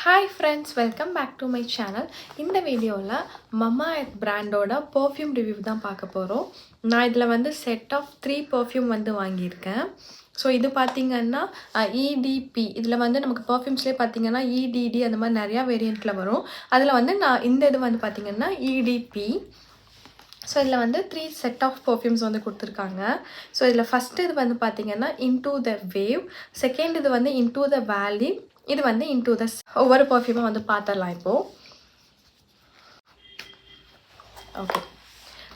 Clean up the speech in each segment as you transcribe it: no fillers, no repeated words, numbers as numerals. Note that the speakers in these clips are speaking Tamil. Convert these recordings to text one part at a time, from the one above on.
Hi friends, welcome back to my channel. இந்த வீடியோவில் மம்மா எர்த் பிராண்டோட பர்ஃப்யூம் ரிவ்யூ தான் பார்க்க போகிறோம். நான் இதில் வந்து செட் ஆஃப் 3 பர்ஃப்யூம் வந்து வாங்கியிருக்கேன். ஸோ இது பார்த்திங்கன்னா இடிபி. இதில் வந்து நமக்கு பர்ஃப்யூம்ஸ்லேயே பார்த்திங்கன்னா இடிடி அந்த மாதிரி நிறையா வேரியண்ட்டில் வரும். அதில் வந்து நான் இந்த இது வந்து பார்த்திங்கன்னா இடிபி. ஸோ இதில் வந்து 3 செட் ஆஃப் பர்ஃப்யூம்ஸ் வந்து கொடுத்துருக்காங்க. ஸோ இதில் ஃபஸ்ட்டு இது வந்து பார்த்திங்கன்னா இன்டூ த வேவ், செகண்ட் இது வந்து இன்டூ த வேலி, இது வந்து இன்டூ த ஒவ்வொரு பர்ஃப்யூமாக வந்து பார்த்துடலாம் இப்போது. ஓகே,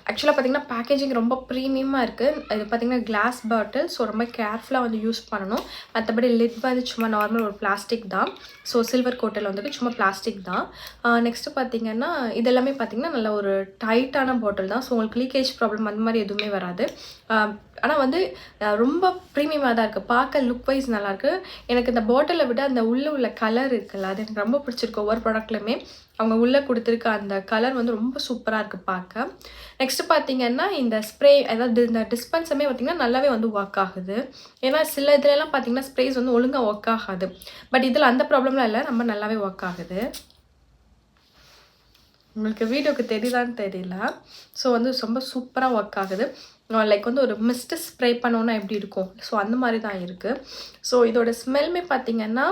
ஆக்சுவலாக பார்த்திங்கன்னா பேக்கேஜிங் ரொம்ப ப்ரீமியமாக இருக்குது. இது பார்த்திங்கன்னா கிளாஸ் பாட்டில். ஸோ ரொம்ப கேர்ஃபுல்லாக வந்து யூஸ் பண்ணணும். மற்றபடி லிட் வந்து சும்மா நார்மல் ஒரு பிளாஸ்டிக் தான். ஸோ சில்வர் கோட்டில் வந்துட்டு சும்மா பிளாஸ்டிக் தான். நெக்ஸ்ட்டு பார்த்திங்கன்னா இதெல்லாமே பார்த்திங்கன்னா நல்ல ஒரு டைட்டான பாட்டில் தான். ஸோ உங்களுக்கு லீக்கேஜ் ப்ராப்ளம் அந்த மாதிரி எதுவுமே வராது. ஆனால் வந்து ரொம்ப ப்ரீமியமாக தான் இருக்குது. பார்க்க லுக் வைஸ் நல்லாயிருக்கு. எனக்கு இந்த பாட்டிலை விட அந்த உள்ள கலர் இருக்குல்ல, அது எனக்கு ரொம்ப பிடிச்சிருக்கு. ஒவ்வொரு ப்ராடக்ட்லையுமே அவங்க உள்ளே கொடுத்துருக்க அந்த கலர் வந்து ரொம்ப சூப்பராக இருக்குது பார்க்க. நெக்ஸ்ட்டு பார்த்திங்கன்னா இந்த ஸ்ப்ரே, அதாவது இந்த டிஸ்பென்ஸுமே பார்த்திங்கன்னா நல்லாவே வந்து ஒர்க் ஆகுது. ஏன்னா சில இதுலலாம் பார்த்திங்கன்னா ஸ்ப்ரேஸ் வந்து ஒழுங்காக ஒர்க் ஆகாது. பட் இதில் அந்த ப்ராப்ளம்லாம் இல்லை, ரொம்ப நல்லாவே ஒர்க் ஆகுது. உங்களுக்கு வீடியோக்கு தெரியுதான்னு தெரியல. ஸோ வந்து ரொம்ப சூப்பராக ஒர்க் ஆகுது. லைக் வந்து ஒரு மிஸ்ட்டு ஸ்ப்ரே பண்ணோன்னா எப்படி இருக்கும், ஸோ அந்த மாதிரி தான் இருக்குது. ஸோ இதோட ஸ்மெல்மே பார்த்திங்கன்னா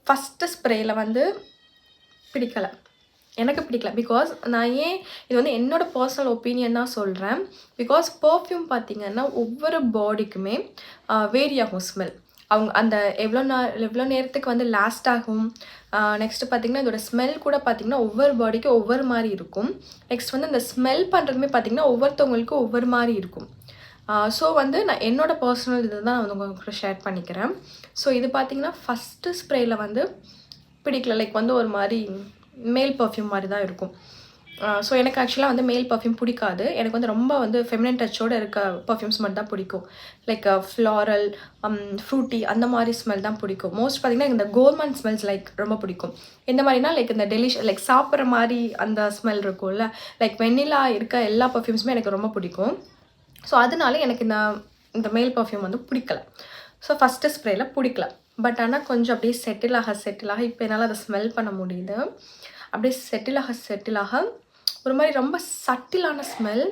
ஃபஸ்ட்டு ஸ்ப்ரேயில் வந்து பிடிக்கலை, எனக்கு பிடிக்கல. பிகாஸ் நான் ஏன் இது வந்து என்னோடய பர்சனல் ஒப்பீனியன் தான் சொல்கிறேன். பிகாஸ் பர்ஃப்யூம் பார்த்திங்கன்னா ஒவ்வொரு பாடிக்குமே வேரி ஆகும் ஸ்மெல். அவங்க அந்த எவ்வளோ நேரத்துக்கு வந்து லாஸ்ட் ஆகும். நெக்ஸ்ட்டு பார்த்திங்கன்னா இதோட ஸ்மெல் கூட பார்த்திங்கன்னா ஒவ்வொரு பாடிக்கும் ஒவ்வொரு மாதிரி இருக்கும். நெக்ஸ்ட் வந்து இந்த ஸ்மெல் பண்ணுறதுமே பார்த்திங்கன்னா ஒவ்வொருத்தவங்களுக்கும் ஒவ்வொரு மாதிரி இருக்கும். ஸோ வந்து நான் என்னோடய பர்சனல் இது தான் வந்து உங்களுக்கு ஷேர் பண்ணிக்கிறேன். ஸோ இது பார்த்திங்கன்னா ஃபஸ்ட்டு ஸ்ப்ரேயில் வந்து பிடிக்கல. லைக் வந்து ஒரு மாதிரி மேல் பர்ஃப்யூம் மாதிரி தான் இருக்கும். ஸோ எனக்கு ஆக்சுவலாக வந்து மேல் பர்ஃப்யூம் பிடிக்காது. எனக்கு வந்து ரொம்ப வந்து ஃபெமினன் டச்சோடு இருக்க பர்ஃப்யூம்ஸ் மட்டும் தான் பிடிக்கும். லைக் ஃப்ளாரல், ஃப்ரூட்டி அந்த மாதிரி ஸ்மெல் தான் பிடிக்கும். மோஸ்ட் பார்த்திங்கன்னா இந்த கோர்மண்ட் ஸ்மெல்ஸ் லைக் ரொம்ப பிடிக்கும். இந்த மாதிரினா லைக் இந்த லைக் சாப்பிட்ற மாதிரி அந்த ஸ்மெல் இருக்கும்ல, லைக் வெண்ணிலா இருக்க எல்லா பர்ஃப்யூம்ஸுமே எனக்கு ரொம்ப பிடிக்கும். ஸோ அதனால எனக்கு இந்த மேல் பர்ஃப்யூம் வந்து பிடிக்கல. ஸோ ஃபஸ்ட்டு ஸ்ப்ரேயில் பிடிக்கல. பட் ஆனால் கொஞ்சம் அப்படியே செட்டில் ஆக இப்போ என்னால் அதை ஸ்மெல் பண்ண முடியுது. அப்படியே செட்டில் ஆக ஒரு மாதிரி ரொம்ப சட்டிலான ஸ்மெல்,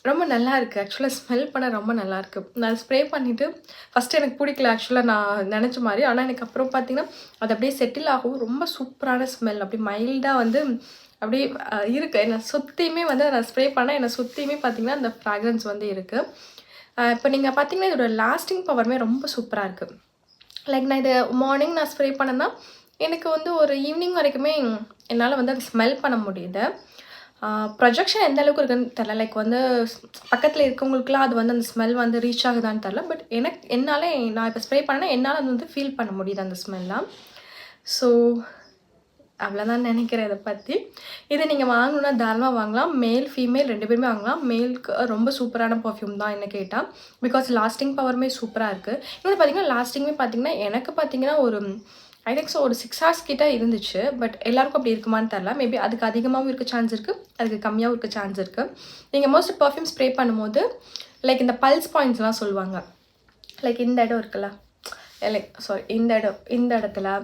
ரொம்ப நல்லா இருக்குது. ஆக்சுவலாக ஸ்மெல் பண்ண ரொம்ப நல்லாயிருக்கு. நான் ஸ்ப்ரே பண்ணிவிட்டு ஃபஸ்ட்டு எனக்கு பிடிக்கல ஆக்சுவலாக நான் நினச்ச மாதிரி. ஆனால் எனக்கு அப்புறம் பார்த்திங்கன்னா அது அப்படியே செட்டில் ஆகவும் ரொம்ப சூப்பரான ஸ்மெல், அப்படியே மைல்டாக வந்து அப்படியே இருக்குது. என்னை சுற்றியுமே வந்து நான் ஸ்ப்ரே பண்ணேன், என்னை சுற்றியுமே பார்த்திங்கன்னா அந்த ஃப்ராக்ரன்ஸ் வந்து இருக்குது. இப்போ நீங்கள் பார்த்திங்கன்னா இதோட லாஸ்டிங் பவருமே ரொம்ப சூப்பராக இருக்குது. லைக் நான் இதை மார்னிங் நான் ஸ்ப்ரே பண்ணேன்னா எனக்கு வந்து ஒரு ஈவினிங் வரைக்குமே என்னால் வந்து அதை ஸ்மெல் பண்ண முடியுது. ப்ரொஜெக்ஷன் எந்த அளவுக்கு இருக்குதுன்னு தெரில. லைக் வந்து பக்கத்தில் இருக்கவங்களுக்குலாம் அது வந்து அந்த ஸ்மெல் வந்து ரீச் ஆகுதான்னு தெரில. பட் என்னால் நான் இப்போ ஸ்ப்ரே பண்ணேன்னா என்னால் அது வந்து ஃபீல் பண்ண முடியுது அந்த ஸ்மெல்லாம். ஸோ அவ்வளோதான் நினைக்கிறேன் இதை பற்றி. இதை நீங்கள் வாங்கணுன்னா தாராளமாக வாங்கலாம். மேல் ஃபீமேல் 2 பேருமே வாங்கலாம். மேலுக்கு ரொம்ப சூப்பரான பர்ஃப்யூம் தான் என்ன கேட்டால். பிகாஸ் லாஸ்டிங் பவருமே சூப்பராக இருக்குது. இன்னொன்று பார்த்திங்கன்னா லாஸ்டிங்குமே பார்த்திங்கன்னா எனக்கு பார்த்திங்கன்னா ஒரு ஐ திங்க் ஸோ ஒரு 6 hours கிட்டே இருந்துச்சு. பட் எல்லாருக்கும் அப்படி இருக்குமான்னு தெரில. மேபி அதுக்கு அதிகமாகவும் இருக்க சான்ஸ் இருக்குது, அதுக்கு கம்மியாகவும் இருக்க சான்ஸ் இருக்குது. நீங்கள் மோஸ்ட் பர்ஃப்யூம் ஸ்ப்ரே பண்ணும்போது லைக் இந்த பல்ஸ் பாயிண்ட்ஸ்லாம் சொல்லுவாங்க. லைக் இந்த இடம் இருக்குல்ல, லைக் சாரி இந்த இடத்துல,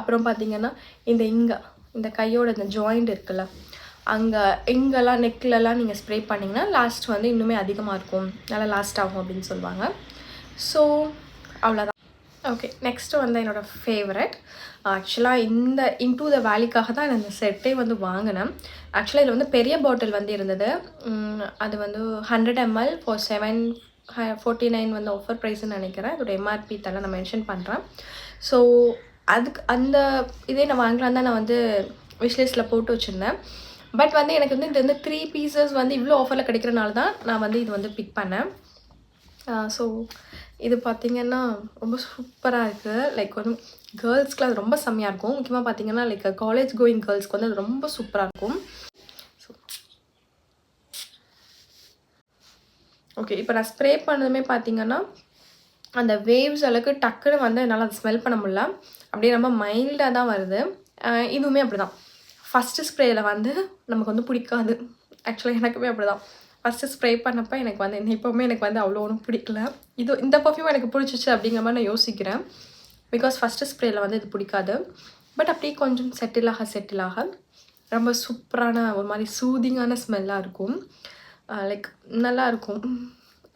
அப்புறம் பார்த்திங்கன்னா இந்த கையோட இந்த ஜாயிண்ட் இருக்குல்ல, இங்கெல்லாம் நெக்லலாம் நீங்கள் ஸ்ப்ரே பண்ணிங்கன்னா லாஸ்ட் வந்து இன்னுமே அதிகமாக இருக்கும், நல்லா லாஸ்ட் ஆகும் அப்படின்னு சொல்லுவாங்க. ஸோ அவ்வளோதான். ஓகே, நெக்ஸ்ட்டு வந்து என்னோடய ஃபேவரட். ஆக்சுவலாக இந்த இன்டூ த வேலிக்காக தான் நான் இந்த செட்டே வந்து வாங்கினேன். ஆக்சுவலாக இதில் வந்து பெரிய பாட்டில் வந்து இருந்தது. அது வந்து 100 ml ஃபார் 749 வந்து ஆஃபர் ப்ரைஸ்ன்னு நினைக்கிறேன். அதோட எம்ஆர்பி தலை நான் மென்ஷன் பண்ணுறேன். ஸோ அதுக்கு அந்த இதே நான் வாங்கலாம் தான் நான் வந்து விஷ்லிஸ்ட்டில் போட்டு வச்சுருந்தேன். பட் வந்து எனக்கு வந்து இது வந்து 3 pieces வந்து இவ்வளோ ஆஃபரில் கிடைக்கிறனால தான் நான் வந்து இது வந்து பிக் பண்ணேன். ஸோ இது பார்த்திங்கன்னா ரொம்ப சூப்பராக இருக்குது. லைக் வந்து கேர்ள்ஸ்க்குலாம் அது ரொம்ப செம்மையாக இருக்கும். முக்கியமாக பார்த்திங்கன்னா லைக் காலேஜ் கோயிங் கேர்ள்ஸ்க்கு வந்து அது ரொம்ப சூப்பராக இருக்கும். ஸோ ஓகே, இப்போ நான் ஸ்ப்ரே பண்ணதுமே பார்த்திங்கன்னா அந்த வேவ்ஸ் அளவுக்கு டக்குன்னு வந்து என்னால் அதை ஸ்மெல் பண்ண முடியல. அப்படியே ரொம்ப மைல்டாக தான் வருது. இதுவுமே அப்படி தான். ஃபஸ்ட்டு ஸ்ப்ரேயில் வந்து நமக்கு வந்து பிடிக்காது. ஆக்சுவலாக எனக்குமே அப்படி தான். ஃபஸ்ட்டு ஸ்ப்ரே பண்ணப்போ எனக்கு வந்து இப்போவுமே எனக்கு வந்து அவ்வளோ ஒன்றும் பிடிக்கல. இந்த பர்ஃப்யூம் எனக்கு பிடிச்சிச்சு அப்படிங்கிற மாதிரி நான் யோசிக்கிறேன். பிகாஸ் ஃபஸ்ட்டு ஸ்ப்ரேயில் வந்து இது பிடிக்காது. பட் அப்படியே கொஞ்சம் செட்டில் ஆக ரொம்ப சூப்பரான ஒரு மாதிரி சூதிங்கான ஸ்மெல்லாக இருக்கும். லைக் நல்லாயிருக்கும்.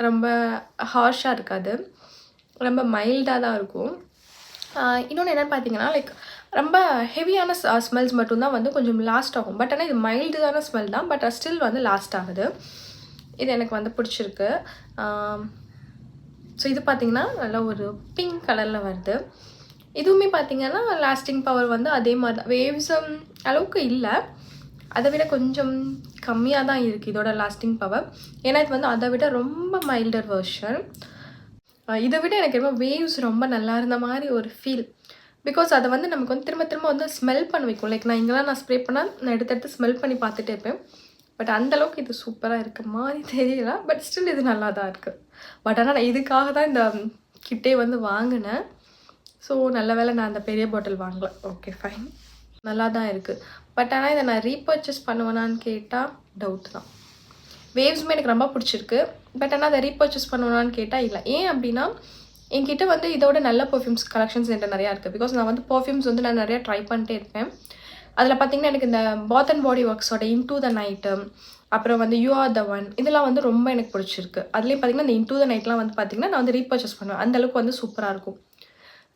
ரொம்ப ஹார்ஷாக இருக்காது, ரொம்ப மைல்டாக தான் இருக்கும். இன்னொன்று என்னென்னு பார்த்தீங்கன்னா, லைக் ரொம்ப ஹெவியான ஸ்மெல்ஸ் மட்டும்தான் வந்து கொஞ்சம் லாஸ்ட் ஆகும். பட் ஆனால் இது மைல்டான ஸ்மெல் தான், பட் ஸ்டில் வந்து லாஸ்ட் ஆகுது. இது எனக்கு வந்து பிடிச்சிருக்கு. ஸோ இது பார்த்திங்கன்னா நல்லா ஒரு பிங்க் கலரில் வருது. இதுவுமே பார்த்திங்கன்னா லாஸ்டிங் பவர் வந்து அதே மாதிரி தான். வேவ்ஸ் அளவுக்கு இல்லை, அதை விட கொஞ்சம் கம்மியாக தான் இருக்குது இதோட லாஸ்டிங் பவர். ஏன்னா இது வந்து அதை விட ரொம்ப மைல்டர் வெர்ஷன். இதை விட எனக்கு ரொம்ப வேவ்ஸ் ரொம்ப நல்லா இருந்த மாதிரி ஒரு ஃபீல். பிகாஸ் அதை வந்து நமக்கு வந்து திரும்ப திரும்ப வந்து ஸ்மெல் பண்ண வைக்கும். லைக் நான் இங்கெல்லாம் நான் ஸ்ப்ரே பண்ணால் நான் எடுத்து ஸ்மெல் பண்ணி பார்த்துட்டே இருப்பேன். பட் அந்தளவுக்கு இது சூப்பராக இருக்க மாதிரி தெரியல. பட் ஸ்டில் இது நல்லா தான் இருக்குது. பட் ஆனால் நான் இதுக்காக தான் இந்த கிட்டே வந்து வாங்கினேன். ஸோ நல்ல வேளை நான் அந்த பெரிய பாட்டில் வாங்கலை. ஓகே ஃபைன், நல்லா தான் இருக்குது. பட் ஆனால் இதை நான் ரீபர்ச்சேஸ் பண்ணுவேனான்னு கேட்டால் டவுட் தான். வேவ்ஸுமே எனக்கு ரொம்ப பிடிச்சிருக்கு. பட் ஆனால் அதை ரீபர்ச்சேஸ் பண்ணுவேனான்னு கேட்டால் இல்லை. ஏன் அப்படின்னா என்கிட்ட வந்து இதோட நல்ல பர்ஃப்யூம்ஸ் கலெக்ஷன்ஸ் என்கிட்ட நிறையா இருக்குது. பிகாஸ் நான் வந்து பர்ஃப்யூம்ஸ் வந்து நான் நிறையா ட்ரை பண்ணிட்டே இருப்பேன். அதில் பார்த்திங்கன்னா எனக்கு இந்த பாத் அண்ட் பாடி ஒர்க்ஸோட இன்டூ த நைட்டு, அப்புறம் வந்து யூ ஆர் த ஒன், இதெல்லாம் வந்து ரொம்ப எனக்கு பிடிச்சிருக்கு. அதுலேயும் பார்த்திங்கன்னா இந்த இன்டூ த நைட்லாம் வந்து பார்த்திங்கன்னா நான் வந்து ரீபர்ச்சேஸ் பண்ணுவேன். அந்தளவுக்கு வந்து சூப்பராக இருக்கும்.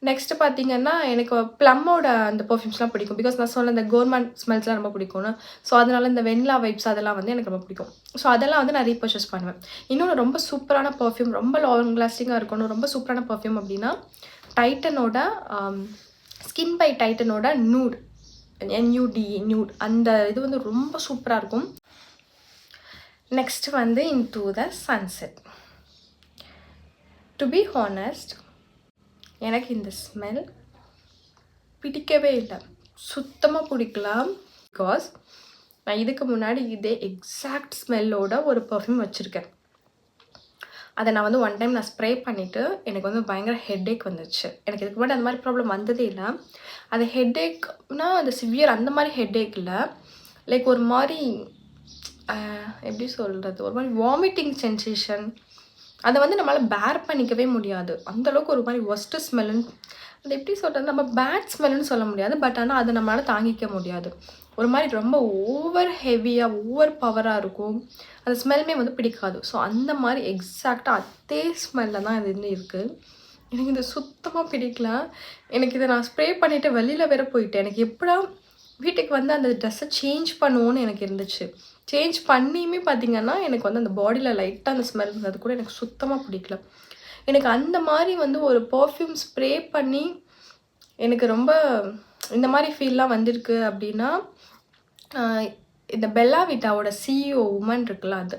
நெக்ஸ்ட்டு பார்த்திங்கன்னா எனக்கு ப்ளம்மோட அந்த பர்ஃப்யூம்ஸ்லாம் பிடிக்கும். பிகாஸ் நான் சொன்ன இந்த கவர்மெண்ட் ஸ்மெல்ஸ்லாம் ரொம்ப பிடிக்கும்னு. ஸோ அதனால இந்த வெண்ணிலா வைப்ஸ் அதெல்லாம் வந்து எனக்கு ரொம்ப பிடிக்கும். ஸோ அதெல்லாம் வந்து நான் ரீபர்ச்சேஸ் பண்ணுவேன். இன்னொன்று ரொம்ப சூப்பரான பர்ஃப்யூம், ரொம்ப லாங் லாஸ்டிங்காக இருக்கணும், ரொம்ப சூப்பரான பர்ஃப்யூம் அப்படின்னா டைட்டனோட ஸ்கின் பை டைட்டனோட நூட், NUD அந்த இது வந்து ரொம்ப சூப்பராக இருக்கும். நெக்ஸ்ட் வந்து into the sunset. To be honest, எனக்கு இந்த ஸ்மெல் பிடிக்கவே இல்லை, சுத்தமாக பிடிக்கலாம். பிகாஸ் நான் இதுக்கு முன்னாடி இதே எக்ஸாக்ட் ஸ்மெல்லோட ஒரு பர்ஃப்யூம் வச்சுருக்கேன். அதை நான் வந்து ஒன் டைம் நான் ஸ்ப்ரே பண்ணிவிட்டு எனக்கு வந்து பயங்கர ஹெட்டேக் வந்துச்சு. எனக்கு இதுக்கு முன்னாடி அந்த மாதிரி ப்ராப்ளம் வந்ததே இல்லை. அது ஹெட்டேக்னா அந்த சிவியர் அந்த மாதிரி ஹெட்டேக் இல்லை. லைக் ஒரு மாதிரி எப்படி சொல்கிறது, ஒரு மாதிரி வாமிட்டிங் சென்சேஷன். அதை வந்து நம்மளால் பேர் பண்ணிக்கவே முடியாது. அந்தளவுக்கு ஒரு மாதிரி ஒஸ்ட்டு ஸ்மெல்லுன்னு, அது எப்படி சொல்கிறது, நம்ம பேட் ஸ்மெல்லுன்னு சொல்ல முடியாது. பட் ஆனால் அதை நம்மளால் தாங்கிக்க முடியாது. ஒரு மாதிரி ரொம்ப ஓவர் ஹெவியாக ஓவர் பவராக இருக்கும். அந்த ஸ்மெல்லுமே வந்து பிடிக்காது. ஸோ அந்த மாதிரி எக்ஸாக்டாக அதே ஸ்மெல்லில் தான் இது இன்னும் இருக்குது. எனக்கு இது சுத்தமாக பிடிக்கல. எனக்கு இதை நான் ஸ்ப்ரே பண்ணிவிட்டு வெளியில் வேற போயிட்டேன். எனக்கு எப்படா வீட்டுக்கு வந்து அந்த ட்ரெஸ்ஸை சேஞ்ச் பண்ணுவோன்னு எனக்கு இருந்துச்சு. சேஞ்ச் பண்ணியுமே பார்த்திங்கன்னா எனக்கு வந்து அந்த பாடியில் லைட்டாக அந்த ஸ்மெல் இருந்தது கூட எனக்கு சுத்தமாக பிடிக்கல. எனக்கு அந்த மாதிரி வந்து ஒரு பர்ஃப்யூம் ஸ்ப்ரே பண்ணி எனக்கு ரொம்ப இந்த மாதிரி ஃபீல்லாம் வந்திருக்கு அப்படின்னா இந்த பெல்லா விட்டாவோட CEO உமன் இருக்குல்ல அது.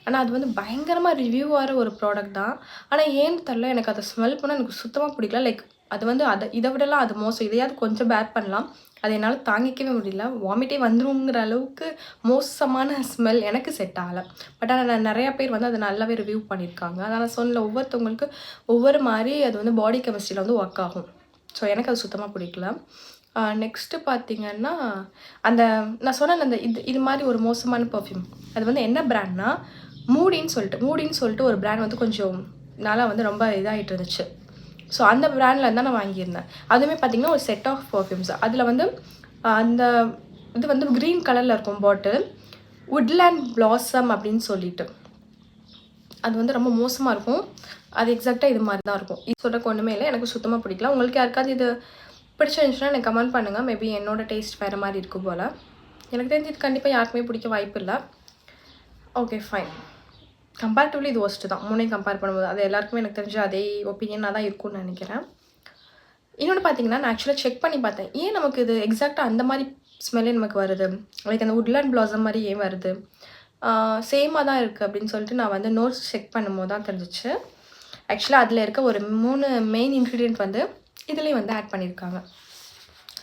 ஆனால் அது வந்து பயங்கரமாக ரிவ்யூ ஆகிற ஒரு ப்ராடக்ட் தான். ஆனால் ஏன்னு தெரில, எனக்கு அதை ஸ்மெல் பண்ணால் எனக்கு சுத்தமாக பிடிக்கல. லைக் அது வந்து இதை விடலாம் அது மோசம். இதையாவது கொஞ்சம் பேர் பண்ணலாம். அதை என்னால் தாங்கிக்கவே முடியல. வாமிட்டே வந்துருங்கிற அளவுக்கு மோசமான ஸ்மெல் எனக்கு செட் ஆகலை. பட் ஆனால் நிறையா பேர் வந்து அதை நல்லாவே ரிவ்யூ பண்ணியிருக்காங்க. அதனால் சொன்ன ஒவ்வொருத்தவங்களுக்கு ஒவ்வொரு மாதிரி அது வந்து பாடி கெமிஸ்ட்ரியில் வந்து ஒர்க் ஆகும். ஸோ எனக்கு அது சுத்தமாக பிடிக்கல. நெக்ஸ்ட்டு பார்த்திங்கன்னா அந்த நான் சொன்னேன் அந்த இது மாதிரி ஒரு மோசமான பர்ஃப்யூம், அது வந்து என்ன பிராண்ட்னா மூடின்னு சொல்லிட்டு ஒரு பிராண்ட் வந்து கொஞ்சம் நாளாக வந்து ரொம்ப இதாகிட்டு இருந்துச்சு. ஸோ அந்த பிராண்டில் தான் நான் வாங்கியிருந்தேன். அதுவுமே பார்த்திங்கன்னா ஒரு செட் ஆஃப் பர்ஃப்யூம்ஸ். அதில் வந்து அந்த இது வந்து க்ரீன் கலரில் இருக்கும் பாட்டில், வுட்லேண்ட் பிளாசம் அப்படின்னு சொல்லிட்டு. அது வந்து ரொம்ப மோசமாக இருக்கும். அது எக்ஸாக்டாக இது மாதிரி தான் இருக்கும். இது சொல்கிறக்கு ஒன்றுமே இல்லை, எனக்கு சுத்தமாக பிடிக்கல. உங்களுக்கு யாருக்காவது இது பிடிச்சிருந்துச்சுன்னா எனக்கு கமெண்ட் பண்ணுங்கள். மேபி என்னோடய டேஸ்ட் வேறு மாதிரி இருக்கும் போல். எனக்கு தெரிஞ்சு இது கண்டிப்பாக யாருக்குமே பிடிக்க வாய்ப்பு இல்லை. Okay fine. கம்பேரிட்டிவ்லி இது ஒஸ்ட்டு தான். மூணையும் கம்பேர் பண்ணும்போது அது எல்லாருக்குமே எனக்கு தெரிஞ்சு அதே ஒப்பீனியனாக தான் இருக்கும்னு நினைக்கிறேன். இன்னொன்று பார்த்தீங்கன்னா, நான் ஆக்சுவலாக செக் பண்ணி பார்த்தேன். ஏன் நமக்கு இது எக்ஸாக்டாக அந்த மாதிரி ஸ்மெல்லே நமக்கு வருது, லைக் அந்த வுட்லேண்ட் பிளாசம் மாதிரி ஏன் வருது, சேமாக தான் இருக்குது அப்படின்னு சொல்லிட்டு நான் வந்து நோட்ஸ் செக் பண்ணும்போது தான் தெரிஞ்சிச்சு. ஆக்சுவலாக அதில் இருக்க ஒரு 3 மெயின் இன்க்ரீடியன்ட் வந்து இதுலேயும் வந்து ஆட் பண்ணியிருக்காங்க.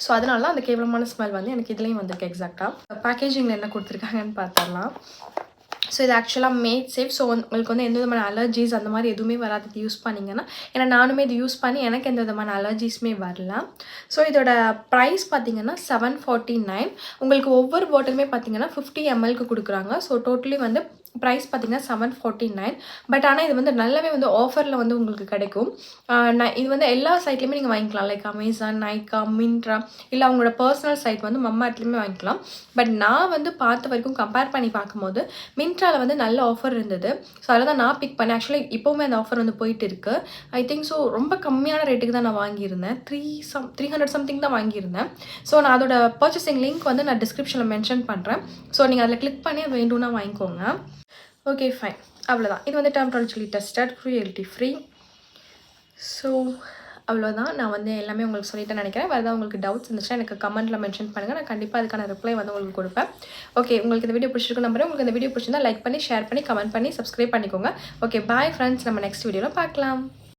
ஸோ அதனால தான் அந்த கேவலமான ஸ்மெல் வந்து எனக்கு இதுலேயும் வந்திருக்கு. எக்ஸாக்டாக பேக்கேஜிங்கில் என்ன கொடுத்துருக்காங்கன்னு பார்த்துடலாம். ஸோ இது ஆக்சுவலாக மேட் சேஃப். ஸோ உங்களுக்கு வந்து எந்த விதமான அலர்ஜிஸ் அந்த மாதிரி எதுவுமே வராது இது யூஸ் பண்ணிங்கன்னா. ஏன்னா நானுமே இது யூஸ் பண்ணி எனக்கு எந்த விதமான அலர்ஜிஸுமே வரல. ஸோ இதோட ப்ரைஸ் பார்த்திங்கன்னா 749. உங்களுக்கு ஒவ்வொரு பாட்டிலுமே பார்த்திங்கன்னா 50 mlக்கு கொடுக்குறாங்க. ஸோ டோட்டலி வந்து ப்ரைஸ் பார்த்தீங்கன்னா 749. பட் ஆனால் இது வந்து நல்லாவே வந்து ஆஃபரில் வந்து உங்களுக்கு கிடைக்கும். இது வந்து எல்லா சைட்லேயுமே நீங்கள் வாங்கிக்கலாம். லைக் அமேசான், நைக்கா, மிந்த்ரா, இல்லை அவங்களோட பர்சனல் சைட் வந்து மம்மார்ட்லேயுமே வாங்கிக்கலாம். பட் நான் வந்து பார்த்த வரைக்கும் கம்பேர் பண்ணி பார்க்கும்போது மிந்த்ராவில் வந்து நல்ல ஆஃபர் இருந்தது. ஸோ அதில் தான் நான் பிக் பண்ணேன். ஆக்சுவலி இப்போவுமே அந்த ஆஃபர் வந்து போயிட்டு இருக்கு. ஐ திங்க் ஸோ ரொம்ப கம்மியான ரேட்டுக்கு தான் நான் வாங்கியிருந்தேன். 300 சம்திங் தான் வாங்கியிருந்தேன். ஸோ நான் அதோட பர்ச்சேசிங் லிங்க் வந்து நான் டிஸ்கிரிப்ஷனில் மென்ஷன் பண்ணுறேன். ஸோ நீங்கள் அதில் கிளிக் பண்ணி அது வேண்டும்னா வாங்கிக்கோங்க. ஓகே ஃபைன், அவ்வளோதான். இது வந்து டெர்மடாலஜிக்கலி டெஸ்டட், cruelty ஃப்ரீ. ஸோ அவ்வளோதான். நான் வந்து எல்லாமே உங்களுக்கு சொல்லிட்டேன்னு நினைக்கிறேன். வேறு ஏதாவது உங்களுக்கு டவுட்ஸ் இருந்துச்சுன்னா எனக்கு கமெண்ட்டில் மென்ஷன் பண்ணுங்கள். நான் கண்டிப்பாக அதுக்கான ரிப்ளை வந்து உங்களுக்கு கொடுப்பேன். ஓகே, உங்களுக்கு இந்த வீடியோ பிடிச்சிருக்கு நம்புறேன். உங்களுக்கு இந்த வீடியோ பிடிச்சிருந்தா லைக் பண்ணி, ஷேர் பண்ணி, கமெண்ட் பண்ணி, சப்ஸ்கிரைப் பண்ணிக்கோங்க. Okay, bye friends. நம்ம நெக்ஸ்ட் வீடியோவில் பார்க்கலாம்.